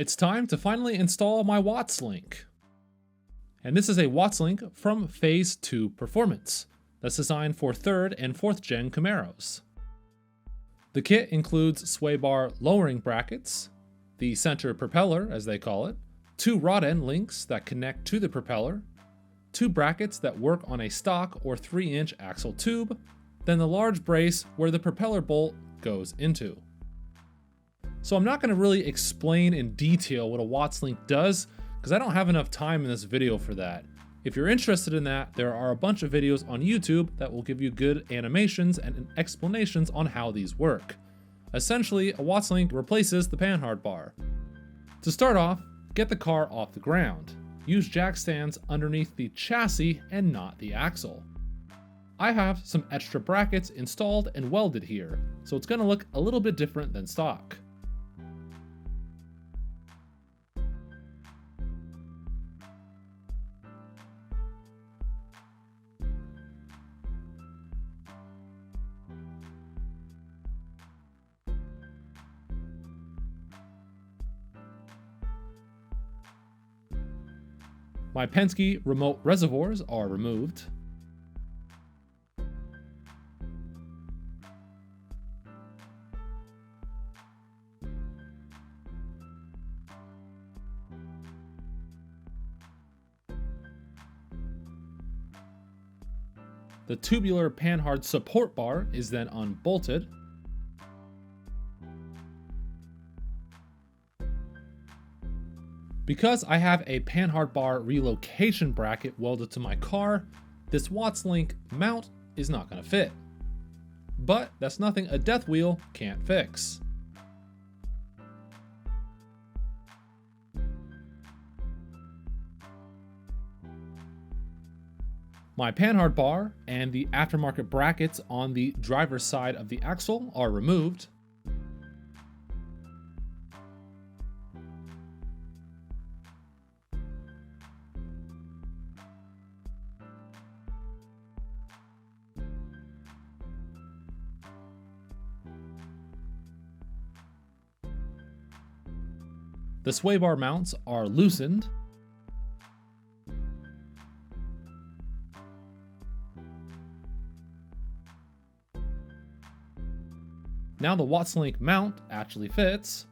It's time to finally install my Watts link. And this is a Watts link from Fays2 Performance that's designed for 3rd and 4th gen Camaros. The kit includes sway bar lowering brackets, the center propeller as they call it, 2 rod end links that connect to the propeller, 2 brackets that work on a stock or 3-inch axle tube, then the large brace where the propeller bolt goes into. So I'm not going to really explain in detail what a Watts link does because I don't have enough time in this video for that. If you're interested in that, there are a bunch of videos on YouTube that will give you good animations and explanations on how these work. Essentially, a Watts link replaces the panhard bar. To start off, get the car off the ground. Use jack stands underneath the chassis and not the axle. I have some extra brackets installed and welded here, so it's going to look a little bit different than stock. My Penske remote reservoirs are removed. The tubular panhard support bar is then unbolted. Because I have a panhard bar relocation bracket welded to my car, this Watts link mount is not going to fit. But that's nothing a death wheel can't fix. My panhard bar and the aftermarket brackets on the driver's side of the axle are removed. The sway bar mounts are loosened. Now the Watts link mount actually fits.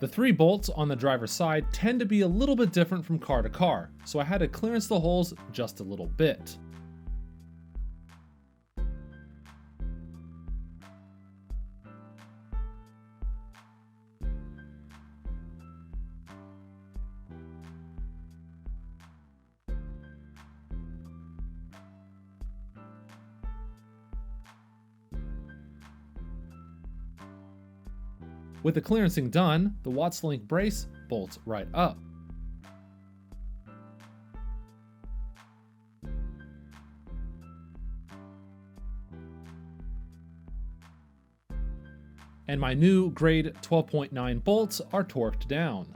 The 3 bolts on the driver's side tend to be a little bit different from car to car, so I had to clearance the holes just a little bit. With the clearancing done, the Watts link brace bolts right up. And my new grade 12.9 bolts are torqued down.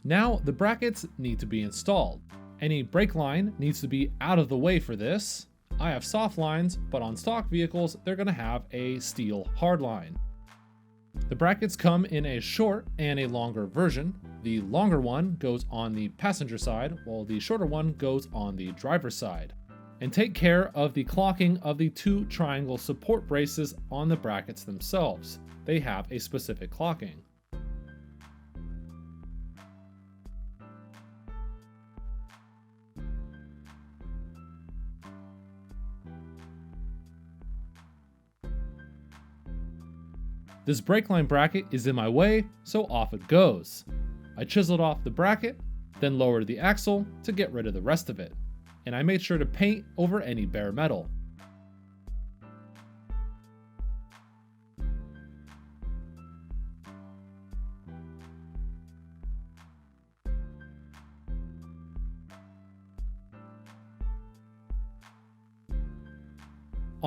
Now the brackets need to be installed. Any brake line needs to be out of the way for this. I have soft lines, but on stock vehicles, they're gonna have a steel hard line. The brackets come in a short and a longer version. The longer one goes on the passenger side, while the shorter one goes on the driver's side. And take care of the clocking of the 2 triangle support braces on the brackets themselves. They have a specific clocking. This brake line bracket is in my way, so off it goes. I chiseled off the bracket, then lowered the axle to get rid of the rest of it, and I made sure to paint over any bare metal.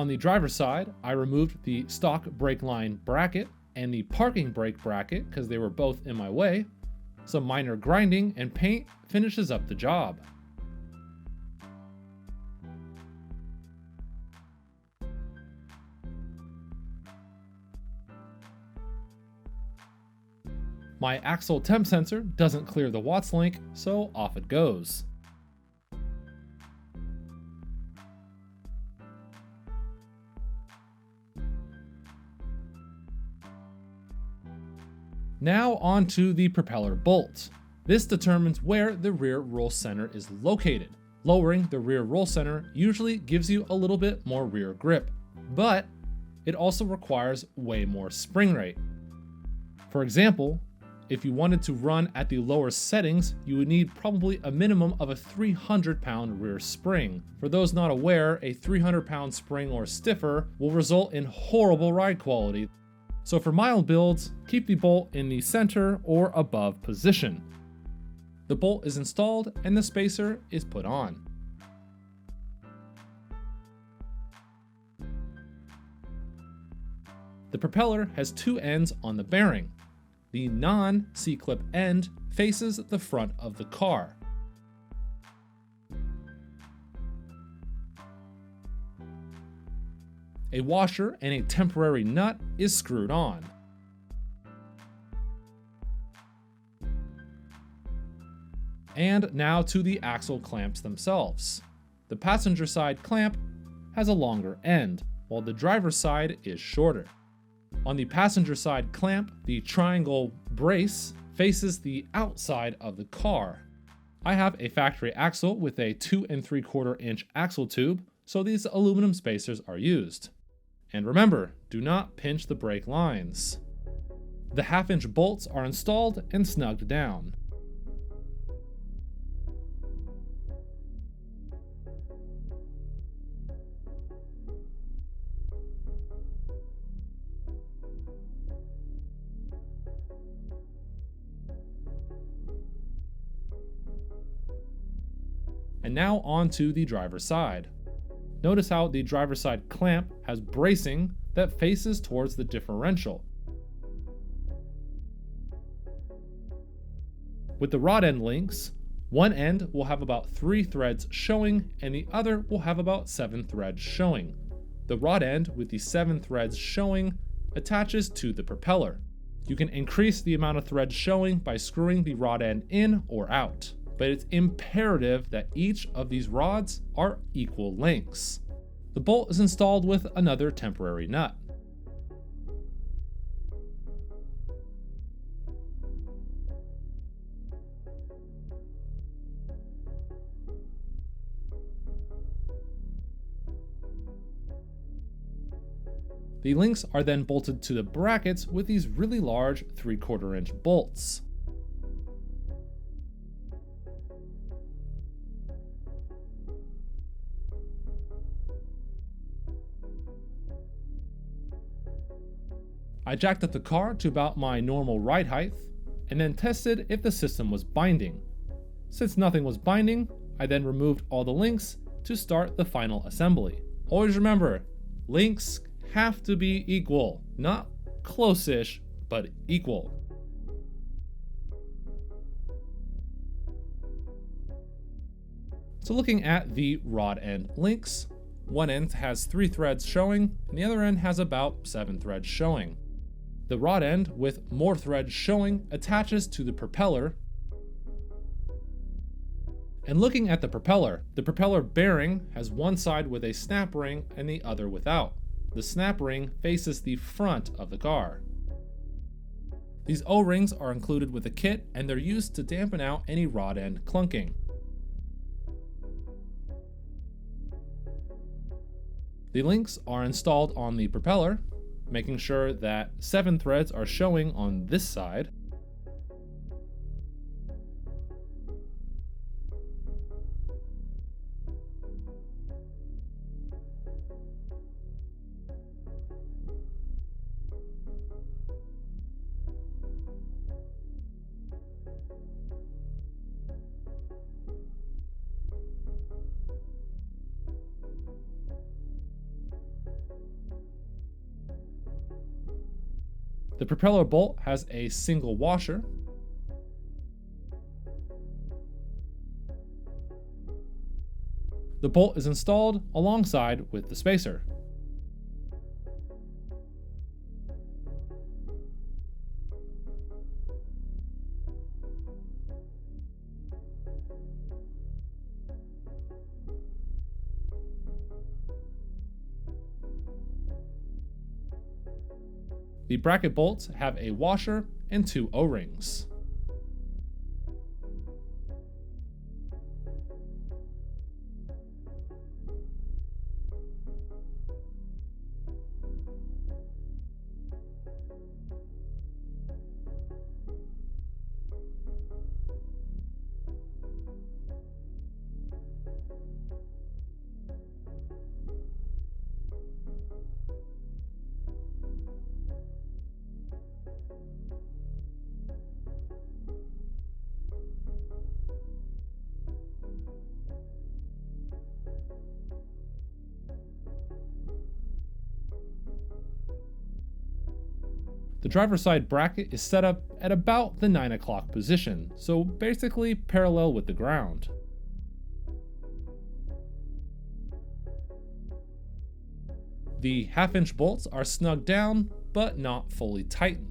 On the driver's side, I removed the stock brake line bracket and the parking brake bracket because they were both in my way. Some minor grinding and paint finishes up the job. My axle temp sensor doesn't clear the Watts link, so off it goes. Now onto the propeller bolt. This determines where the rear roll center is located. Lowering the rear roll center usually gives you a little bit more rear grip, but it also requires way more spring rate. For example, if you wanted to run at the lower settings, you would need probably a minimum of a 300-pound rear spring. For those not aware, a 300-pound spring or stiffer will result in horrible ride quality. So for mild builds, keep the bolt in the center or above position. The bolt is installed and the spacer is put on. The propeller has two ends on the bearing. The non-C-clip end faces the front of the car. A washer and a temporary nut is screwed on. And now to the axle clamps themselves. The passenger side clamp has a longer end, while the driver's side is shorter. On the passenger side clamp, the triangle brace faces the outside of the car. I have a factory axle with a 2 3/4 inch axle tube, so these aluminum spacers are used. And remember, do not pinch the brake lines. The 1/2 inch bolts are installed and snugged down. And now onto the driver's side. Notice how the driver's side clamp has bracing that faces towards the differential. With the rod end links, one end will have about 3 threads showing and the other will have about 7 threads showing. The rod end with the 7 threads showing attaches to the propeller. You can increase the amount of threads showing by screwing the rod end in or out, but it's imperative that each of these rods are equal lengths. The bolt is installed with another temporary nut. The links are then bolted to the brackets with these really large 3/4 inch bolts. I jacked up the car to about my normal ride height, and then tested if the system was binding. Since nothing was binding, I then removed all the links to start the final assembly. Always remember, links have to be equal, not close-ish, but equal. So looking at the rod end links, one end has 3 threads showing, and the other end has about 7 threads showing. The rod end with more threads showing attaches to the propeller. And looking at the propeller bearing has one side with a snap ring and the other without. The snap ring faces the front of the car. These O-rings are included with the kit and they're used to dampen out any rod end clunking. The links are installed on the propeller, making sure that 7 threads are showing on this side. The propeller bolt has a single washer. The bolt is installed alongside with the spacer. The bracket bolts have a washer and 2 O-rings. The driver's side bracket is set up at about the 9 o'clock position, so basically parallel with the ground. The 1/2-inch bolts are snugged down, but not fully tightened.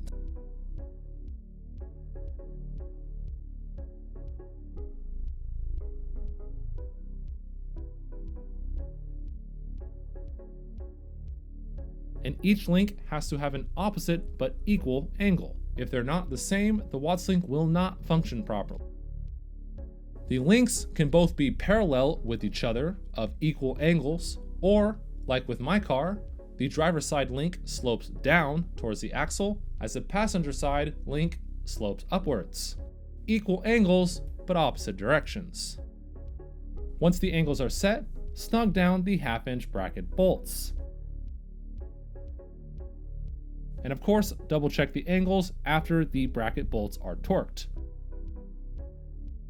And each link has to have an opposite but equal angle. If they're not the same, the Watts link will not function properly. The links can both be parallel with each other of equal angles, or, like with my car, the driver's side link slopes down towards the axle as the passenger side link slopes upwards. Equal angles, but opposite directions. Once the angles are set, snug down the 1/2-inch bracket bolts. And of course, double check the angles after the bracket bolts are torqued.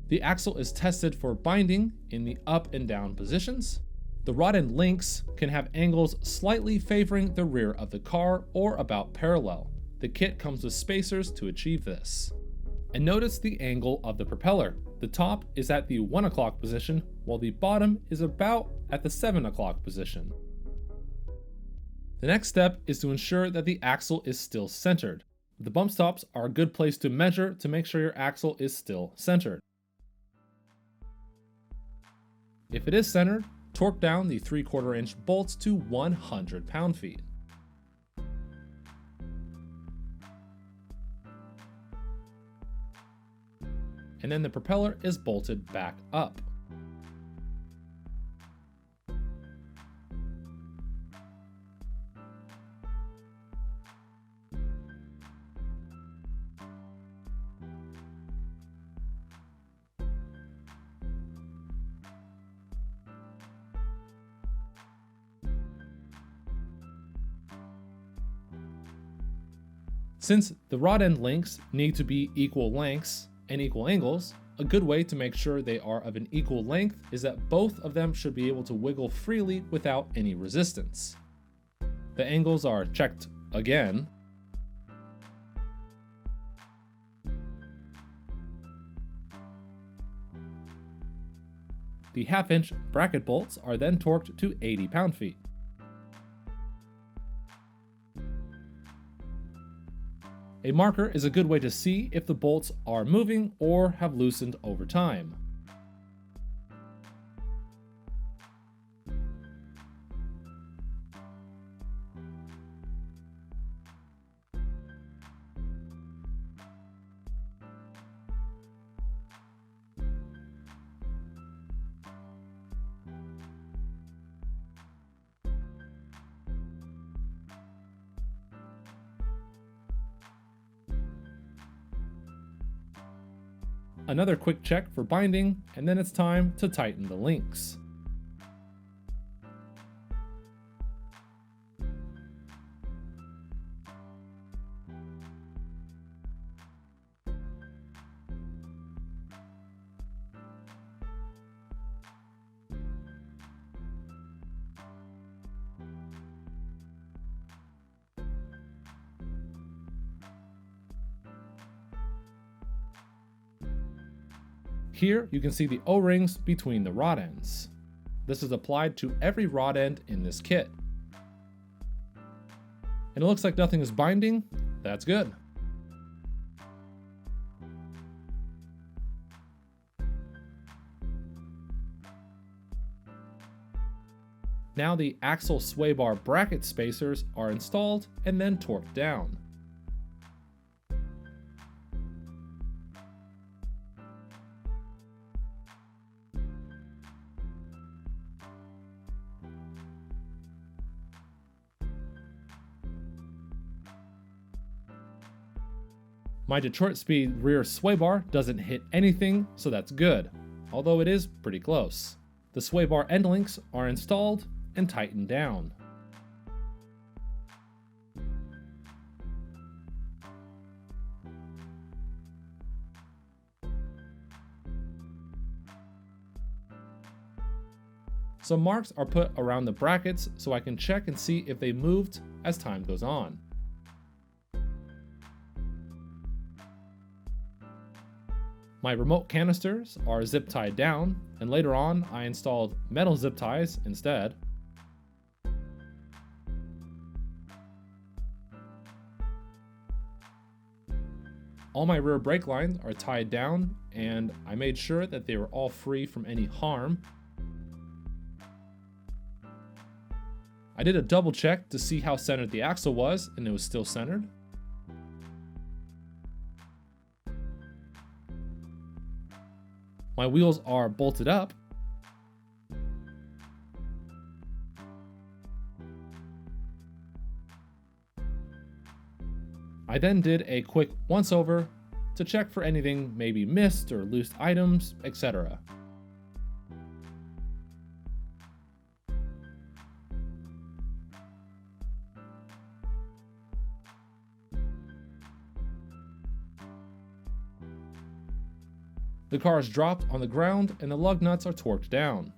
The axle is tested for binding in the up and down positions. The rod end links can have angles slightly favoring the rear of the car or about parallel. The kit comes with spacers to achieve this. And notice the angle of the propeller. The top is at the 1 o'clock position, while the bottom is about at the 7 o'clock position. The next step is to ensure that the axle is still centered. The bump stops are a good place to measure to make sure your axle is still centered. If it is centered, torque down the 3/4 inch bolts to 100 pound-feet. And then the propeller is bolted back up. Since the rod end links need to be equal lengths and equal angles, a good way to make sure they are of an equal length is that both of them should be able to wiggle freely without any resistance. The angles are checked again. The 1/2-inch bracket bolts are then torqued to 80 pound-feet. A marker is a good way to see if the bolts are moving or have loosened over time. Another quick check for binding, and then it's time to tighten the links. Here you can see the O-rings between the rod ends. This is applied to every rod end in this kit. And it looks like nothing is binding. That's good. Now the axle sway bar bracket spacers are installed and then torqued down. My Detroit Speed rear sway bar doesn't hit anything, so that's good, although it is pretty close. The sway bar end links are installed and tightened down. Some marks are put around the brackets so I can check and see if they moved as time goes on. My remote canisters are zip tied down, and later on I installed metal zip ties instead. All my rear brake lines are tied down, and I made sure that they were all free from any harm. I did a double check to see how centered the axle was, and it was still centered. My wheels are bolted up. I then did a quick once over to check for anything maybe missed or loose items, etc. The car is dropped on the ground and the lug nuts are torqued down.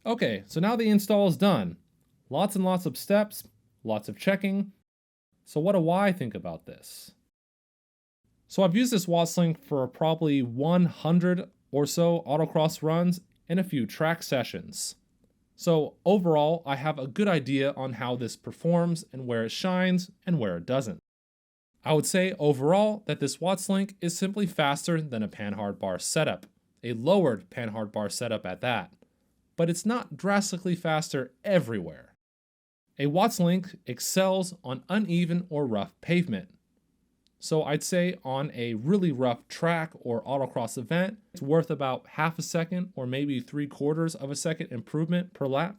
Okay, so now the install is done. Lots and lots of steps, lots of checking. So what do I think about this? So I've used this Wattslink for probably 100 or so autocross runs and a few track sessions. So overall, I have a good idea on how this performs and where it shines and where it doesn't. I would say overall that this Wattslink is simply faster than a Panhard bar setup, a lowered Panhard bar setup at that. But it's not drastically faster everywhere. A Wattslink excels on uneven or rough pavement. So I'd say on a really rough track or autocross event, it's worth about half a second or maybe 3/4 of a second improvement per lap.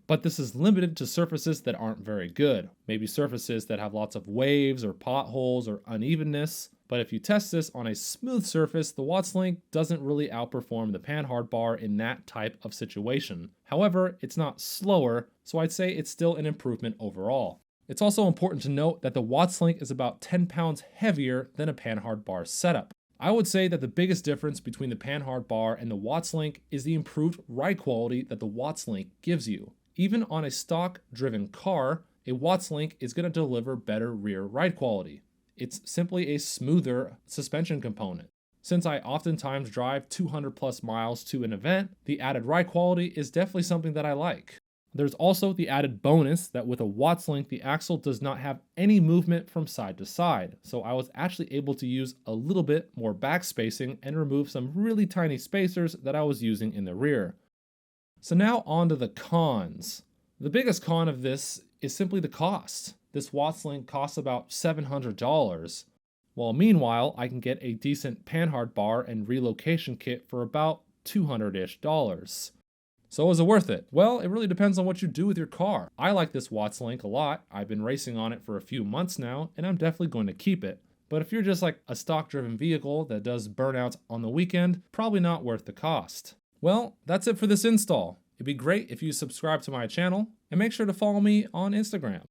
But this is limited to surfaces that aren't very good, maybe surfaces that have lots of waves or potholes or unevenness. But if you test this on a smooth surface, the Wattslink doesn't really outperform the Panhard bar in that type of situation. However, it's not slower, so I'd say it's still an improvement overall. It's also important to note that the Wattslink is about 10 pounds heavier than a Panhard bar setup. I would say that the biggest difference between the Panhard bar and the Wattslink is the improved ride quality that the Wattslink gives you. Even on a stock driven car, a Wattslink is going to deliver better rear ride quality. It's simply a smoother suspension component. Since I oftentimes drive 200 plus miles to an event, the added ride quality is definitely something that I like. There's also the added bonus that with a Wattslink, the axle does not have any movement from side to side, so I was actually able to use a little bit more back spacing and remove some really tiny spacers that I was using in the rear. So now on to the cons. The biggest con of this is simply the cost. This Wattslink costs about $700. While meanwhile, I can get a decent panhard bar and relocation kit for about $200-ish. So is it worth it? Well, it really depends on what you do with your car. I like this Wattslink a lot. I've been racing on it for a few months now, and I'm definitely going to keep it. But if you're just like a stock-driven vehicle that does burnouts on the weekend, probably not worth the cost. Well, that's it for this install. It'd be great if you subscribe to my channel, and make sure to follow me on Instagram.